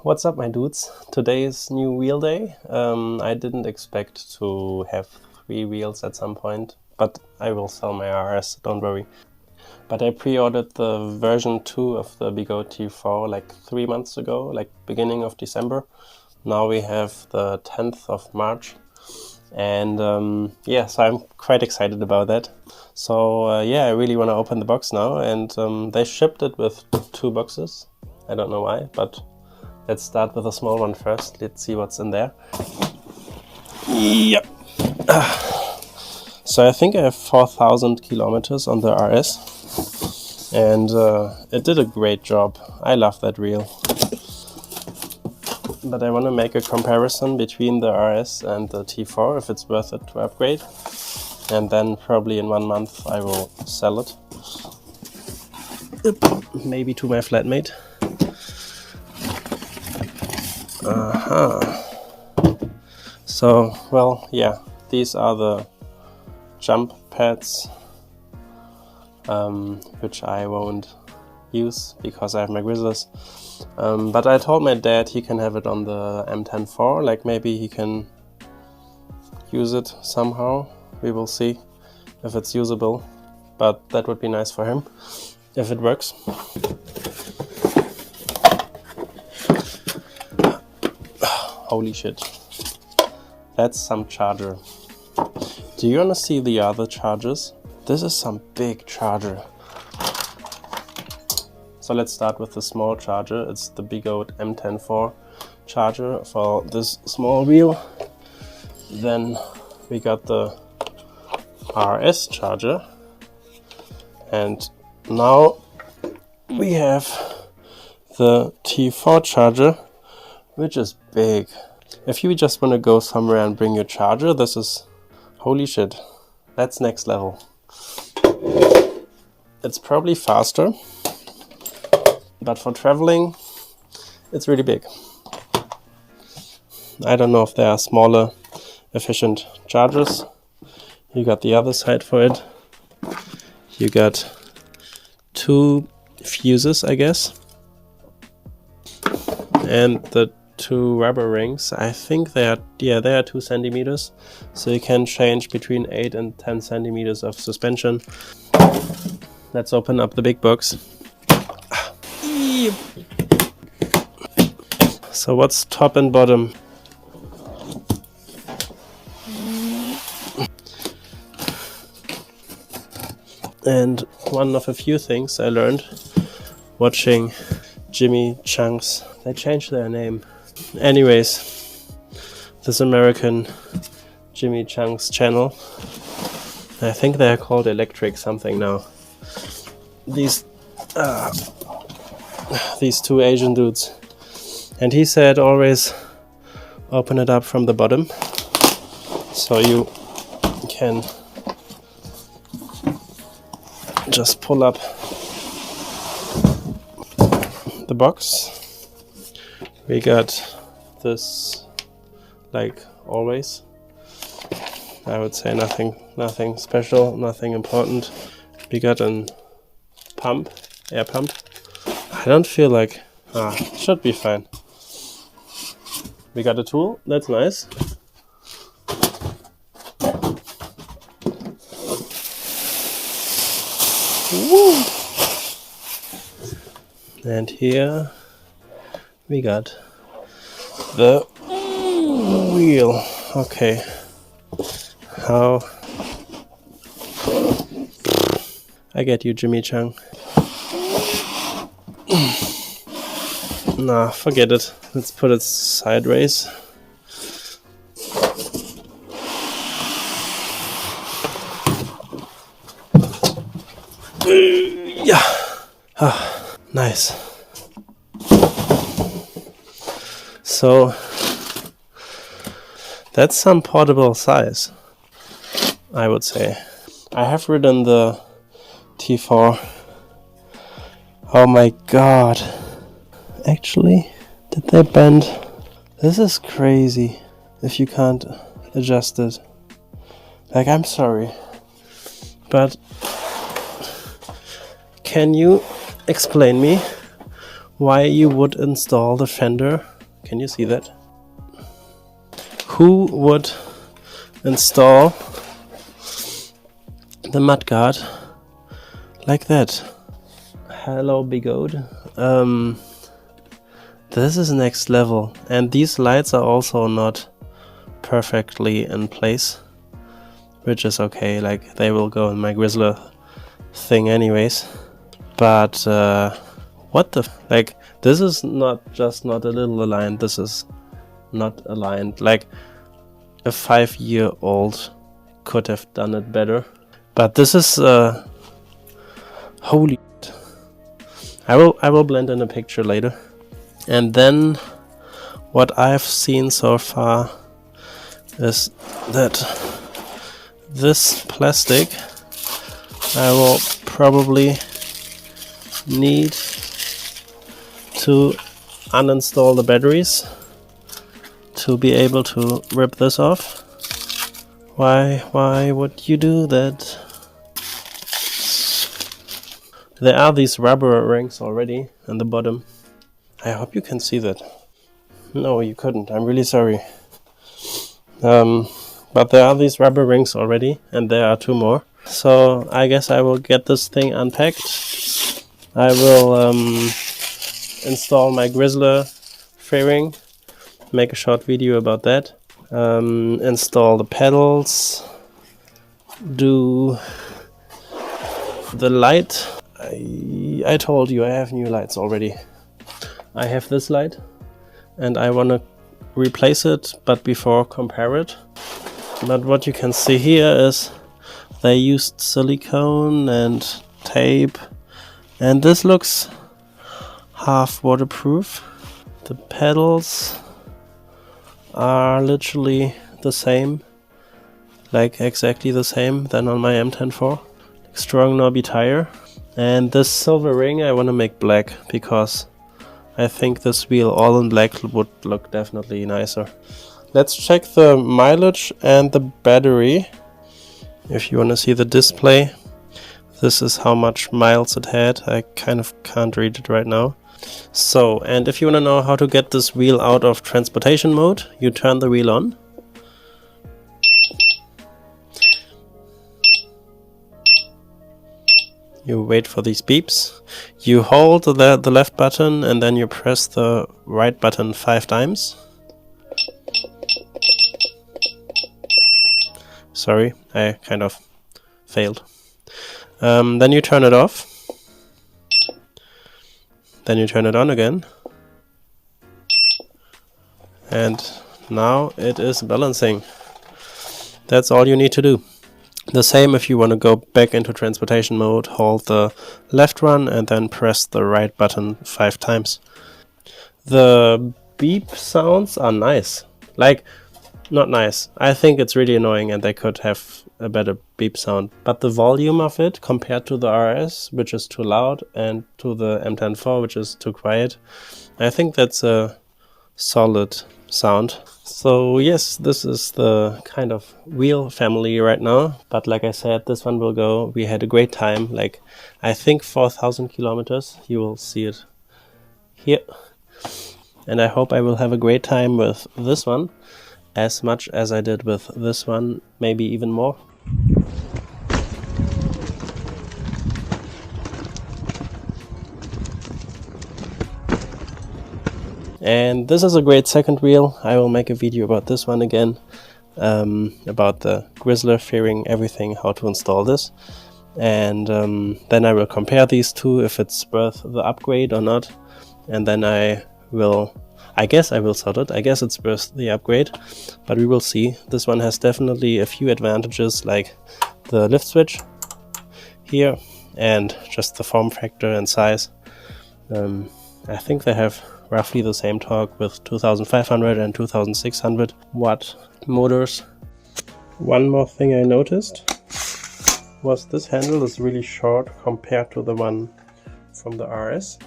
What's up, my dudes? Today is new wheel day. I didn't expect to have 3 wheels at some point, but I will sell my RS, don't worry. But I pre-ordered the version 2 of the Begode T4 like 3 months ago, like beginning of December. Now we have the 10th of March. And yeah, so I'm quite excited about that. So yeah, I really want to open the box now. And they shipped it with 2 boxes. I don't know why, but let's start with a small one first. Let's see what's in there. Yep. So I think I have 4,000 kilometers on the RS. And it did a great job. I love that reel. But I want to make a comparison between the RS and the T4, if it's worth it to upgrade. And then probably in 1 month I will sell it. Maybe to my flatmate. So, well, yeah, these are the jump pads, which I won't use because I have my Grizzlies. But I told my dad he can have it on the M10-4, like maybe he can use it somehow. We will see if it's usable, but that would be nice for him if it works. Holy shit, that's some charger. Do you want to see the other chargers? This is some big charger. So let's start with the small charger. It's the Begode M10-4 charger for this small wheel. Then we got the RS charger. And now we have the T4 charger, which is big. If you just want to go somewhere and bring your charger, this is, holy shit, that's next level. It's probably faster, but for traveling, it's really big. I don't know if there are smaller, efficient chargers. You got the other side for it. You got 2 fuses, I guess. And the 2 rubber rings. I think they are 2 centimeters. So you can change between 8 and 10 centimeters of suspension. Let's open up the big box. So what's top and bottom? And one of a few things I learned watching Jimmy Chung's, they changed their name. Anyways, this American Jimmy Chung's channel, I think they are called Electric something now. These 2 Asian dudes. And he said always open it up from the bottom so you can just pull up the box. We got this, like always. I would say nothing special, nothing important. We got an pump, air pump. I don't feel like, should be fine. We got a tool, that's nice. Woo! And here we got the wheel. Okay, how? I get you, Jimmy Chung. Nah, forget it. Let's put it sideways. Yeah. Ah, nice. So that's some portable size, I would say. I have ridden the T4. Oh my god. Actually, did they bend? This is crazy if you can't adjust it. Like, I'm sorry, but can you explain me why you would install the fender Can you see that? Who would install the mudguard like that? Hello, Begode. This is next level, and these lights are also not perfectly in place, which is okay. Like, they will go in my Grizzler thing anyways. But what the like, this is not just not a little aligned, this is not aligned. Like, a 5-year-old could have done it better. But this is holy shit. I will blend in a picture later. And then what I've seen so far is that this plastic I will probably need to uninstall the batteries to be able to rip this off. Why would you do that? There are these rubber rings already in the bottom. I hope you can see that. No, you couldn't. I'm really sorry. But there are these rubber rings already, and there are 2 more. So I guess I will get this thing unpacked. I will install my Grizzler fairing, make a short video about that, install the pedals, do the light. I told you I have new lights already. I have this light and I want to replace it, but before compare it. But what you can see here is they used silicone and tape, and this looks half waterproof. The pedals are literally the same, like exactly the same than on my M10-4. Strong knobby tire. And this silver ring I want to make black, because I think this wheel all in black would look definitely nicer. Let's check the mileage and the battery. If you want to see the display, this is how much miles it had. I kind of can't read it right now. So, and if you want to know how to get this wheel out of transportation mode, you turn the wheel on. You wait for these beeps. You hold the left button and then you press the right button 5 times. Sorry, I kind of failed. Then you turn it off. Then you turn it on again. And now it is balancing. That's all you need to do. The same if you want to go back into transportation mode, hold the left one and then press the right button 5 times. The beep sounds are nice. Like, not nice. I think it's really annoying and they could have a better beep sound. But the volume of it compared to the RS, which is too loud, and to the M10-4, which is too quiet, I think that's a solid sound. So yes, this is the kind of wheel family right now. But like I said, this one will go. We had a great time. Like, I think 4,000 kilometers. You will see it here. And I hope I will have a great time with this one, as much as I did with this one, maybe even more. And this is a great second wheel. I will make a video about this one again, about the Grizzler fairing, everything, how to install this. And then I will compare these two, if it's worth the upgrade or not. And then I guess I will sort it. I guess it's worth the upgrade, but we will see. This one has definitely a few advantages, like the lift switch here and just the form factor and size. I think they have roughly the same torque with 2500 and 2600 watt motors. One more thing I noticed was this handle is really short compared to the one from the RS.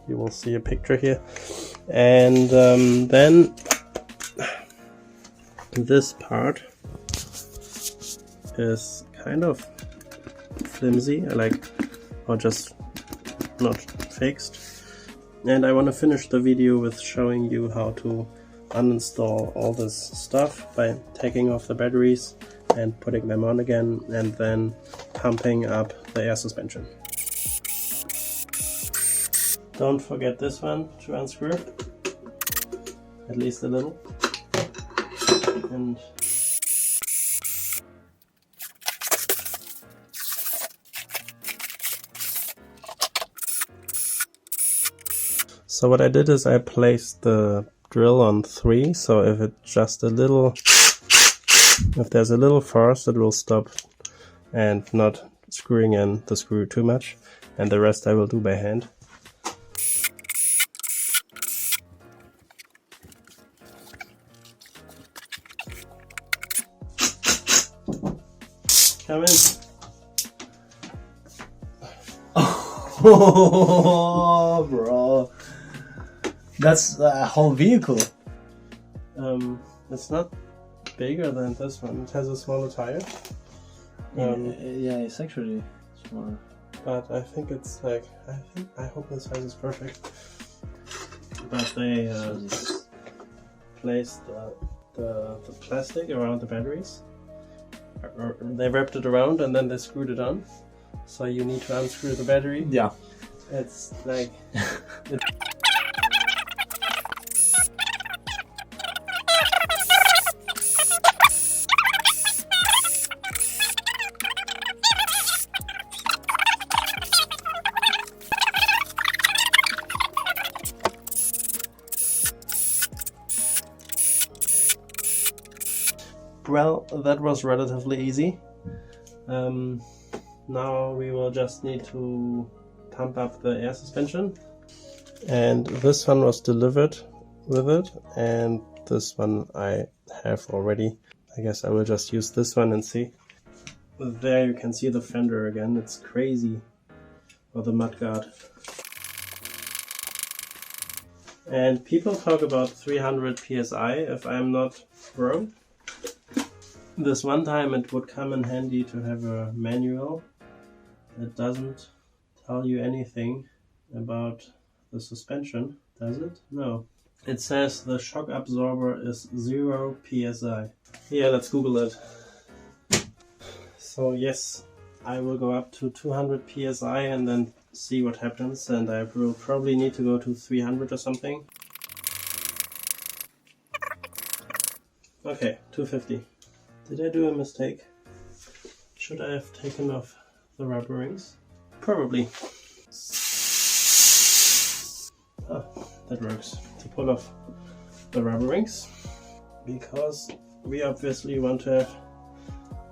You will see a picture here. And then this part is kind of flimsy, or just not fixed. And I want to finish the video with showing you how to uninstall all this stuff by taking off the batteries and putting them on again, and then pumping up the air suspension. Don't forget this one to unscrew, at least a little. And so what I did is I placed the drill on 3, so if there's a little force, it will stop and not screwing in the screw too much, and the rest I will do by hand. Come in. Oh, bro. That's a whole vehicle. It's not bigger than this one. It has a smaller tire. Yeah, it's actually smaller. But I think it's like, I hope the size is perfect. But they placed the plastic around the batteries. Or they wrapped it around and then they screwed it on. So you need to unscrew the battery. Yeah. It's like... Well, that was relatively easy. Now we will just need to pump up the air suspension. And this one was delivered with it, and this one I have already. I guess I will just use this one and see. There you can see the fender again, it's crazy. Or the mudguard. And people talk about 300 psi if I'm not wrong. This one time it would come in handy to have a manual. It doesn't tell you anything about the suspension, does it? No. It says the shock absorber is 0 psi. Yeah, let's Google it. So yes, I will go up to 200 psi and then see what happens, and I will probably need to go to 300 or something. Okay, 250. Did I do a mistake? Should I have taken off the rubber rings? Probably. Ah, that works. To pull off the rubber rings, because we obviously want to have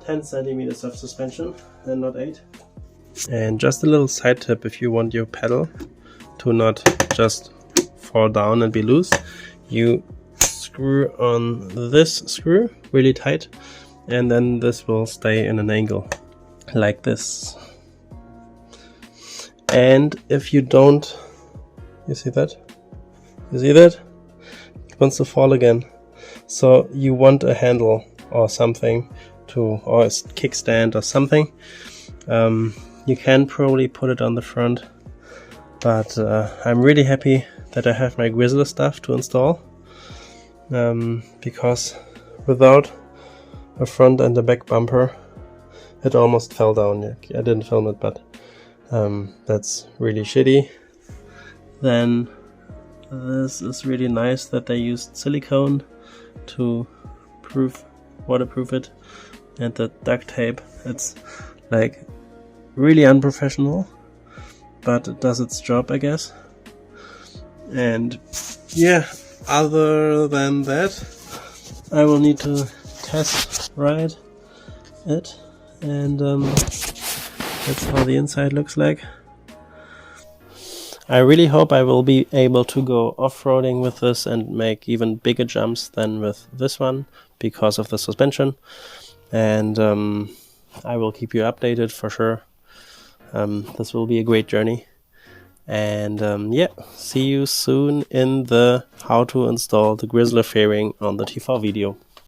10 centimeters of suspension and not 8. And just a little side tip, if you want your pedal to not just fall down and be loose, you screw on this screw really tight, and then this will stay in an angle like this. And if you don't, you see that? You see that? It wants to fall again. So you want a handle or something or a kickstand or something. You can probably put it on the front, but I'm really happy that I have my Grizzler stuff to install, because without a front and a back bumper it almost fell down. I didn't film it, but that's really shitty. Then this is really nice that they used silicone to waterproof it, and the duct tape, it's like really unprofessional, but it does its job, I guess. And yeah, other than that, I will need to test ride it, and that's how the inside looks like. I really hope I will be able to go off-roading with this and make even bigger jumps than with this one because of the suspension, and I will keep you updated for sure. This will be a great journey, and yeah, see you soon in the how to install the Grizzler fairing on the T4 video.